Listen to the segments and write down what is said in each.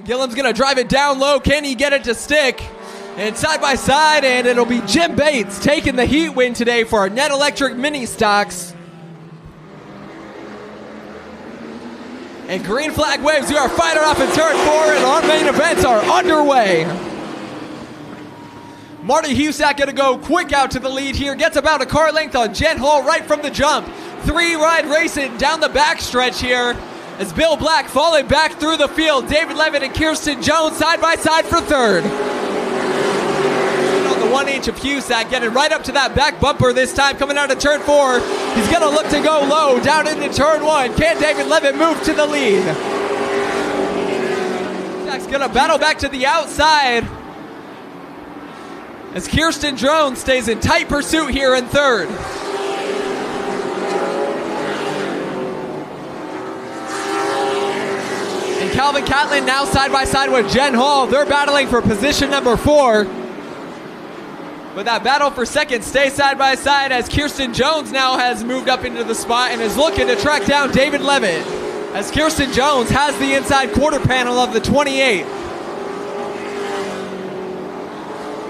Gillum's going to drive it down low. Can he get it to stick? And side by side, and it'll be Jim Bates taking the heat win today for our Net Electric Mini Stocks. And green flag waves. We are firing off in turn 4, and our main events are underway. Marty Husak going to go quick out to the lead here. Gets about a car length on Jen Hall right from the jump. 3-ride racing down the backstretch here. As Bill Black falling back through the field. David Levitt and Kirsten Jones side by side for third. On the 1-inch of Husak, getting right up to that back bumper this time, coming out of turn 4. He's going to look to go low down into turn 1. Can David Levitt move to the lead? Husak's going to battle back to the outside as Kirsten Jones stays in tight pursuit here in third. Calvin Catlin now side by side with Jen Hall. They're battling for position number 4. But that battle for second stays side by side as Kirsten Jones now has moved up into the spot and is looking to track down David Levitt. As Kirsten Jones has the inside quarter panel of the 28.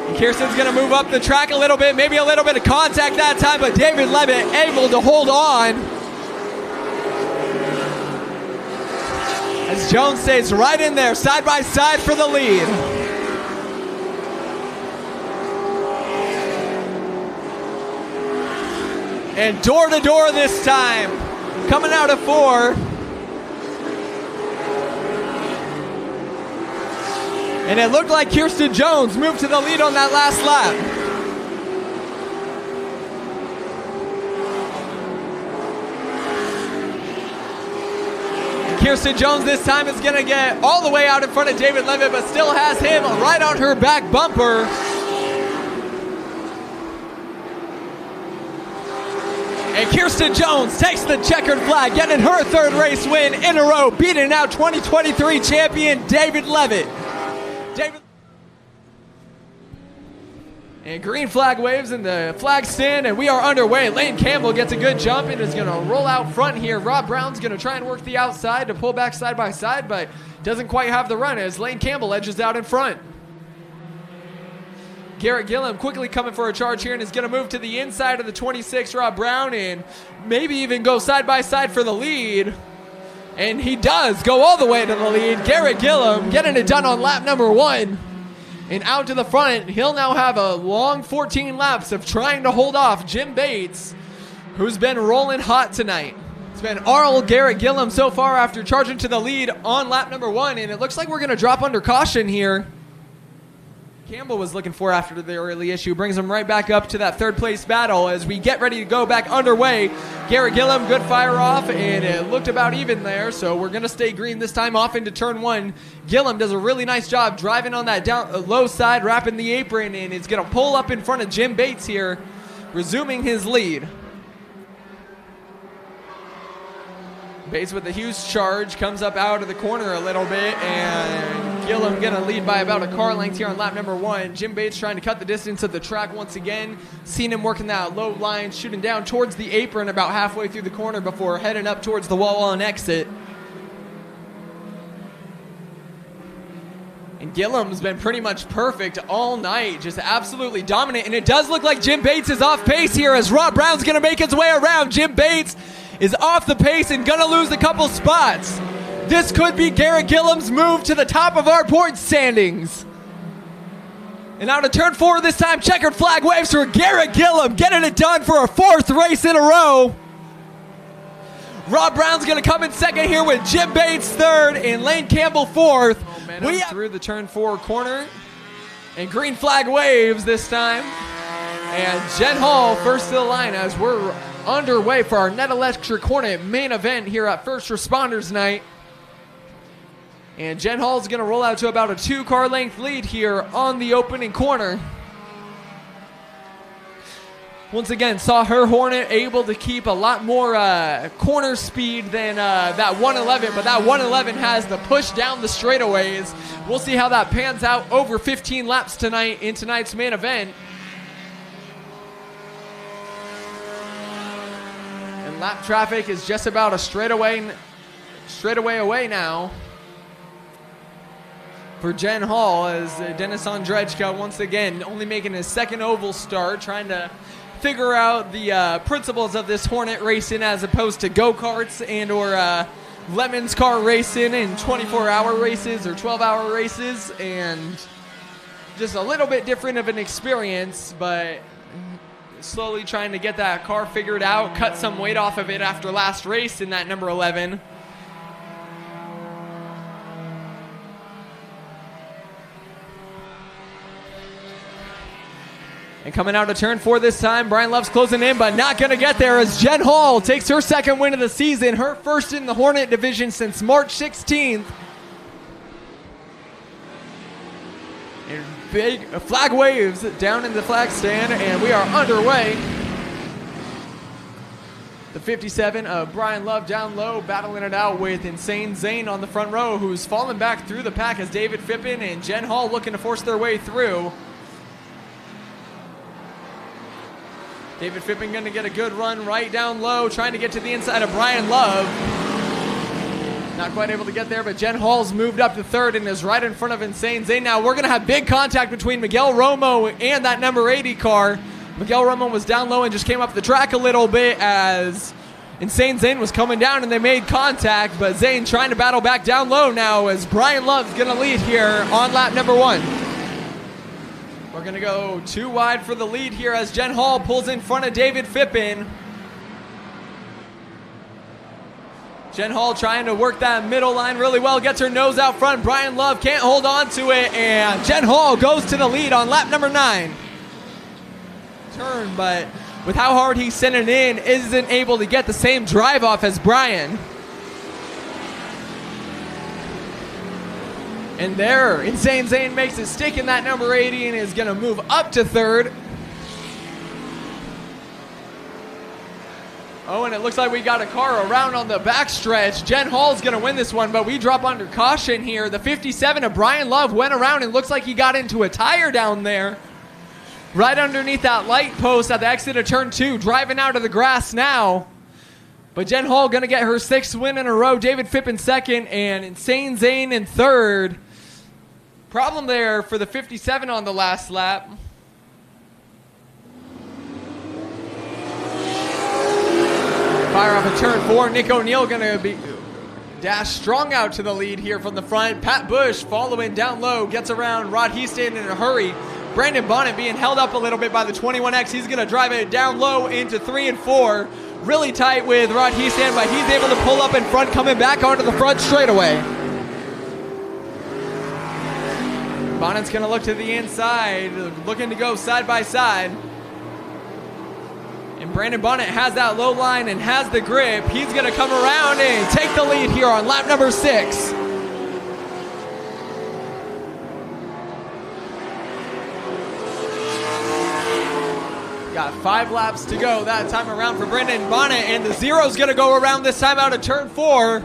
And Kirsten's going to move up the track a little bit, maybe a little bit of contact that time, but David Levitt able to hold on. As Jones stays right in there, side by side for the lead. And door to door this time, coming out of 4. And it looked like Kirsten Jones moved to the lead on that last lap. Kirsten Jones this time is going to get all the way out in front of David Levitt, but still has him right on her back bumper. And Kirsten Jones takes the checkered flag, getting her third race win in a row, beating out 2023 champion David Levitt. And green flag waves in the flag stand, and we are underway. Lane Campbell gets a good jump and is going to roll out front here. Rob Brown's going to try and work the outside to pull back side by side, but doesn't quite have the run as Lane Campbell edges out in front. Garrett Gillum quickly coming for a charge here and is going to move to the inside of the 26, Rob Brown, and maybe even go side by side for the lead. And he does go all the way to the lead. Garrett Gillum getting it done on lap number 1. And out to the front, he'll now have a long 14 laps of trying to hold off Jim Bates, who's been rolling hot tonight. It's been Arl Garrett Gillum so far after charging to the lead on lap number 1, and it looks like we're going to drop under caution here. Campbell was looking for after the early issue, brings him right back up to that third place battle as we get ready to go back underway. Garrett Gillum, good fire off, and it looked about even there, so we're going to stay green this time off into turn 1. Gillum does a really nice job driving on that down low side, wrapping the apron, and is going to pull up in front of Jim Bates here, resuming his lead. Bates with a huge charge, comes up out of the corner a little bit, and Gillum going to lead by about a car length here on lap number 1. Jim Bates trying to cut the distance of the track once again. Seen him working that low line, shooting down towards the apron about halfway through the corner before heading up towards the wall on exit. And Gillum's been pretty much perfect all night, just absolutely dominant. And it does look like Jim Bates is off pace here as Rob Brown's going to make his way around. Jim Bates is off the pace and going to lose a couple spots. This could be Garrett Gillum's move to the top of our point standings. And out of turn 4 this time, checkered flag waves for Garrett Gillum, getting it done for a 4th race in a row. Rob Brown's going to come in second here with Jim Bates 3rd and Lane Campbell 4th. We through the turn 4 corner, and green flag waves this time. And Jen Hall first to the line as we're underway for our Net Electric Hornet main event here at First Responders Night. And Jen Hall's going to roll out to about a 2-car length lead here on the opening corner. Once again, saw her Hornet able to keep a lot more corner speed than that 111, but that 111 has the push down the straightaways. We'll see how that pans out over 15 laps tonight in tonight's main event. And lap traffic is just about a straightaway away now. for Jen Hall as Dennis Ondrejka once again only making his second oval start, trying to figure out the principles of this Hornet racing as opposed to go-karts and or Lemon's car racing in 24-hour races or 12-hour races, and just a little bit different of an experience, but slowly trying to get that car figured out, cut some weight off of it after last race in that number 11. And coming out of turn 4 this time, Brian Love's closing in, but not going to get there as Jen Hall takes her second win of the season, her first in the Hornet division since March 16th. And big flag waves down in the flag stand, and we are underway. The 57 of Brian Love down low, battling it out with Insane Zane on the front row, who's fallen back through the pack as David Fippen and Jen Hall looking to force their way through. David Fippen going to get a good run right down low, trying to get to the inside of Brian Love. Not quite able to get there, but Jen Hall's moved up to third and is right in front of Insane Zane. Now we're going to have big contact between Miguel Romo and that number 80 car. Miguel Romo was down low and just came up the track a little bit as Insane Zane was coming down and they made contact, but Zane trying to battle back down low now as Brian Love's going to lead here on lap number 1. We're going to go too wide for the lead here as Jen Hall pulls in front of David Fippen. Jen Hall trying to work that middle line really well, gets her nose out front. Brian Love can't hold on to it, and Jen Hall goes to the lead on lap number 9. Turn, but with how hard he's sending in, isn't able to get the same drive off as Brian. And there, Insane Zane makes it stick in that number 80 and is going to move up to third. Oh, and it looks like we got a car around on the backstretch. Jen Hall's going to win this one, but we drop under caution here. The 57 of Brian Love went around and looks like he got into a tire down there. Right underneath that light post at the exit of turn 2, driving out of the grass now. But Jen Hall going to get her 6th win in a row. David Fippen second and Insane Zane in third. Problem there for the 57 on the last lap. Fire off of turn 4. Nick O'Neill going to be dashed strong out to the lead here from the front. Pat Bush following down low. Gets around Rod Heaston in a hurry. Brandon Bonnet being held up a little bit by the 21X. He's going to drive it down low into 3 and 4. Really tight with Rod Heaston, but he's able to pull up in front, coming back onto the front straightaway. Bonnet's going to look to the inside, looking to go side by side. And Brandon Bonnet has that low line and has the grip. He's going to come around and take the lead here on lap number 6. Got 5 laps to go that time around for Brandon Bonnet, and the zero's going to go around this time out of turn 4.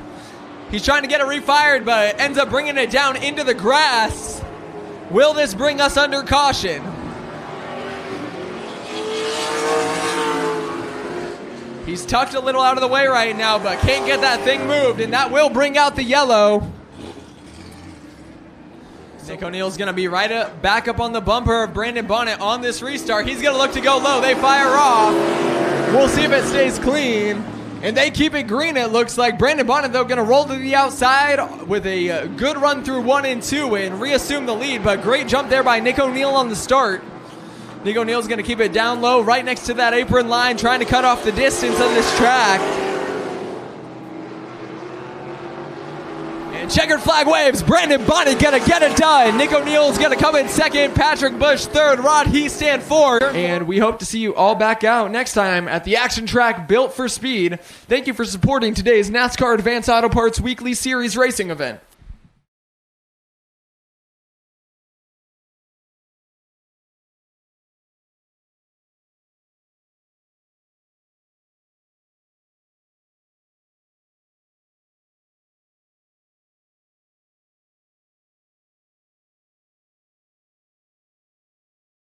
He's trying to get it refired, but ends up bringing it down into the grass. Will this bring us under caution? He's tucked a little out of the way right now, but can't get that thing moved, and that will bring out the yellow. Nick O'Neill's going to be back up on the bumper of Brandon Bonnet on this restart. He's going to look to go low. They fire off. We'll see if it stays clean. And they keep it green, it looks like. Brandon Bonnet, though, going to roll to the outside with a good run through 1 and 2 and reassume the lead. But great jump there by Nick O'Neill on the start. Nick O'Neill's going to keep it down low right next to that apron line, trying to cut off the distance of this track. Checkered flag waves. Brandon Bonnet gonna get it done. Nick O'Neill's gonna come in second. Patrick Bush third. Rod Heaston fourth. And we hope to see you all back out next time at the action track built for speed. Thank you for supporting today's NASCAR Advanced Auto Parts Weekly Series racing event.